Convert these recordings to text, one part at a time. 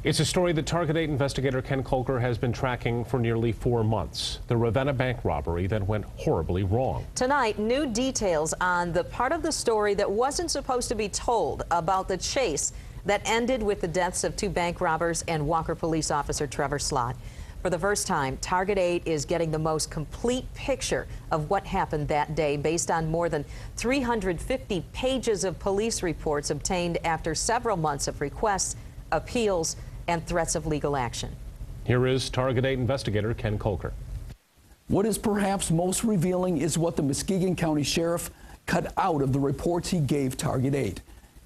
It's a story that Target 8 investigator Ken Colker has been tracking for nearly 4 months. The Ravenna bank robbery that went horribly wrong. Tonight, new details on the part of the story that wasn't supposed to be told about the chase that ended with the deaths of 2 bank robbers and Walker police officer Trevor Slott. For the first time, Target 8 is getting the most complete picture of what happened that day based on more than 350 pages of police reports obtained after several months of requests, appeals, and threats of legal action. Here is Target 8 investigator Ken Colker. What is perhaps most revealing is what the Muskegon County Sheriff cut out of the reports he gave Target 8.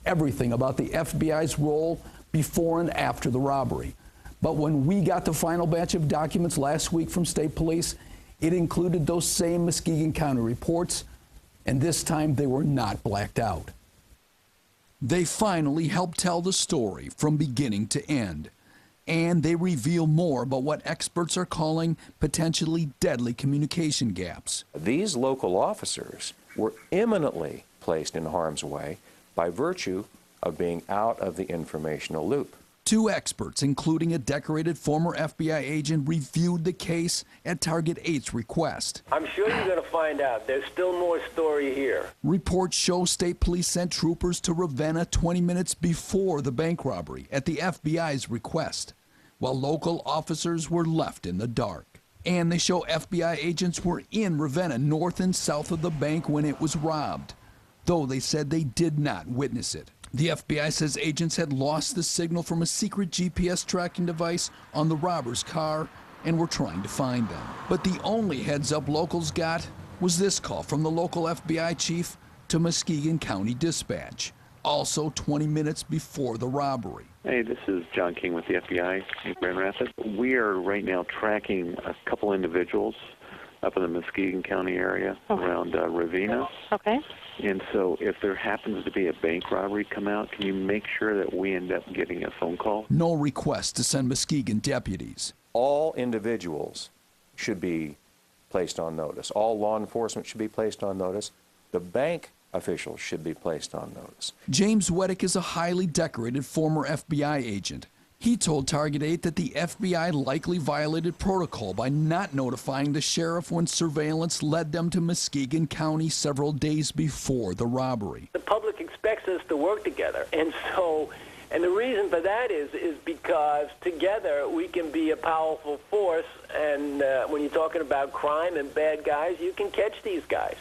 Everything about the FBI's role before and after the robbery. But when we got the final batch of documents last week from state police, it included those same Muskegon County reports, and this time they were not blacked out. They finally help tell the story from beginning to end. And they reveal more about what experts are calling potentially deadly communication gaps. These local officers were imminently placed in harm's way by virtue of being out of the informational loop. 2 experts, including a decorated former FBI agent, reviewed the case at Target 8's request. I'm sure you're going to find out. There's still more story here. Reports show state police sent troopers to Ravenna 20 minutes before the bank robbery at the FBI's request, while local officers were left in the dark. And they show FBI agents were in Ravenna north and south of the bank when it was robbed, though they said they did not witness it. The FBI says agents had lost the signal from a secret GPS tracking device on the robber's car and were trying to find them. But the only heads up locals got was this call from the local FBI chief to Muskegon County Dispatch, also 20 minutes before the robbery. Hey, this is John King with the FBI in Grand Rapids. We are right now tracking a couple individuals up in the Muskegon County area around Ravenna. Okay. And so if there happens to be a bank robbery come out, can you make sure that we end up getting a phone call? No request to send Muskegon deputies. All individuals should be placed on notice. All law enforcement should be placed on notice. The bank officials should be placed on notice. James Weddick is a highly decorated former FBI agent. He told Target 8 that the FBI likely violated protocol by not notifying the sheriff when surveillance led them to Muskegon County several days before the robbery. The public expects us to work together, and the reason for that is because together we can be a powerful force, and when you're talking about crime and bad guys, you can catch these guys.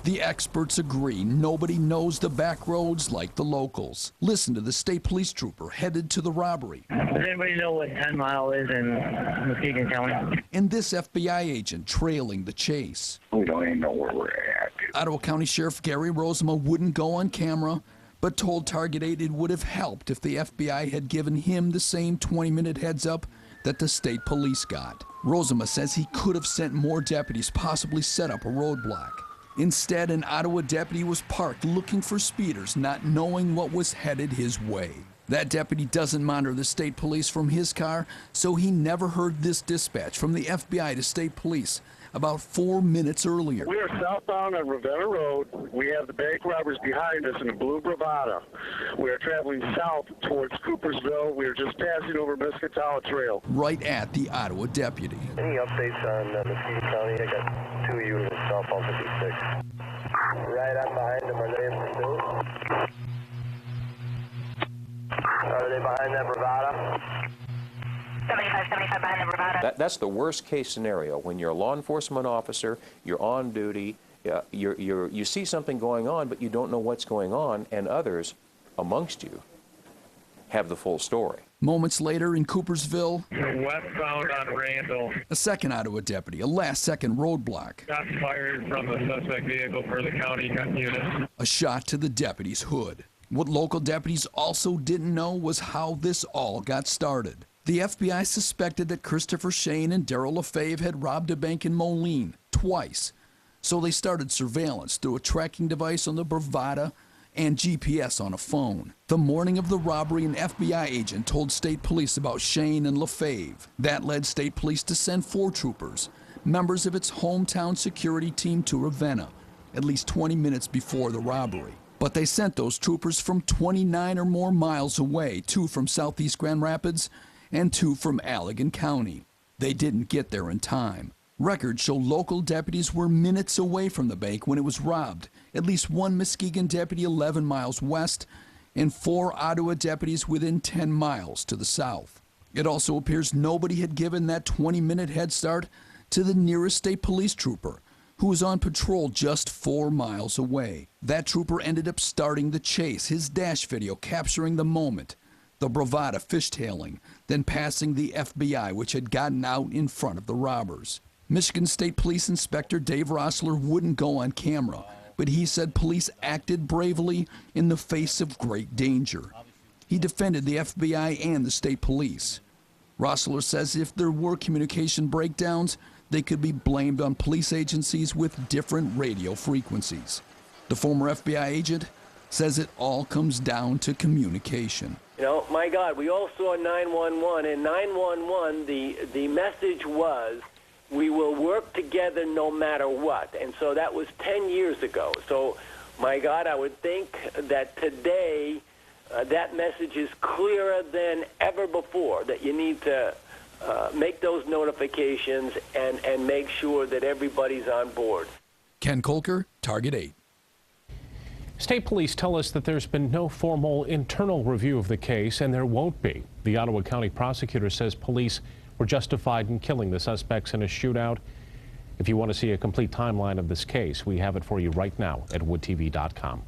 The experts agree nobody knows the back roads like the locals. Listen to the state police trooper headed to the robbery. Does anybody know what 10 Mile is in Muskegon County? And this FBI agent trailing the chase. We don't even know where we're at. Ottawa County Sheriff Gary Rosema wouldn't go on camera, but told Target 8 it would have helped if the FBI had given him the same 20-minute heads up that the state police got. Rosema says he could have sent more deputies, possibly set up a roadblock. Instead, an Ottawa deputy was parked looking for speeders, not knowing what was headed his way. That deputy doesn't monitor the state police from his car, so he never heard this dispatch from the FBI to state police about 4 minutes earlier. We are southbound on Ravenna Road. We have the bank robbers behind us in a blue Bravada. We are traveling south towards Coopersville. We are just passing over Muscatala Trail. Right at the Ottawa deputy. Any updates on Muskegon County? I got 2 units southbound 56. Right on behind them. Are they in pursuit? Are they behind that Bravada? 75 behind the Bravada. That's the worst case scenario. When you're a law enforcement officer, you're on duty, you see something going on, but you don't know what's going on, and others amongst you have the full story. Moments later in Coopersville, Westbound on Randall. a second Ottawa deputy, a last-second roadblock. Shots fired from the suspect vehicle for the county unit. A shot to the deputy's hood. What local deputies also didn't know was how this all got started. The FBI suspected that Christopher Shane and Darrell Lefebvre had robbed a bank in Moline twice, so they started surveillance through a tracking device on the Bravada and GPS on a phone. The morning of the robbery, an FBI agent told state police about Shane and Lefebvre. That led state police to send 4 troopers, members of its hometown security team, to Ravenna, at least 20 minutes before the robbery. But they sent those troopers from 29 or more miles away, 2 from southeast Grand Rapids and 2 from Allegan County. They didn't get there in time. Records show local deputies were minutes away from the bank when it was robbed. At least 1 Muskegon deputy 11 miles west and 4 Ottawa deputies within 10 miles to the south. It also appears nobody had given that 20-minute head start to the nearest state police trooper, who was on patrol just 4 miles away. That trooper ended up starting the chase, his dash video capturing the moment, the bravada fishtailing, then passing the FBI, which had gotten out in front of the robbers. Michigan State Police Inspector Dave Rossler wouldn't go on camera, but he said police acted bravely in the face of great danger. He defended the FBI and the state police. Rossler says if there were communication breakdowns, they could be blamed on police agencies with different radio frequencies. The former FBI agent says it all comes down to communication. You know, my God, we all saw 911, and 911, the message was, we will work together no matter what. And so that was 10 years ago. So, my God, I would think that today that message is clearer than ever before, that you need to make those notifications and make sure that everybody's on board. Ken Kolker, Target 8. State police tell us that there's been no formal internal review of the case, and there won't be. The Ottawa County prosecutor says police were justified in killing the suspects in a shootout. If you want to see a complete timeline of this case, we have it for you right now at woodtv.com.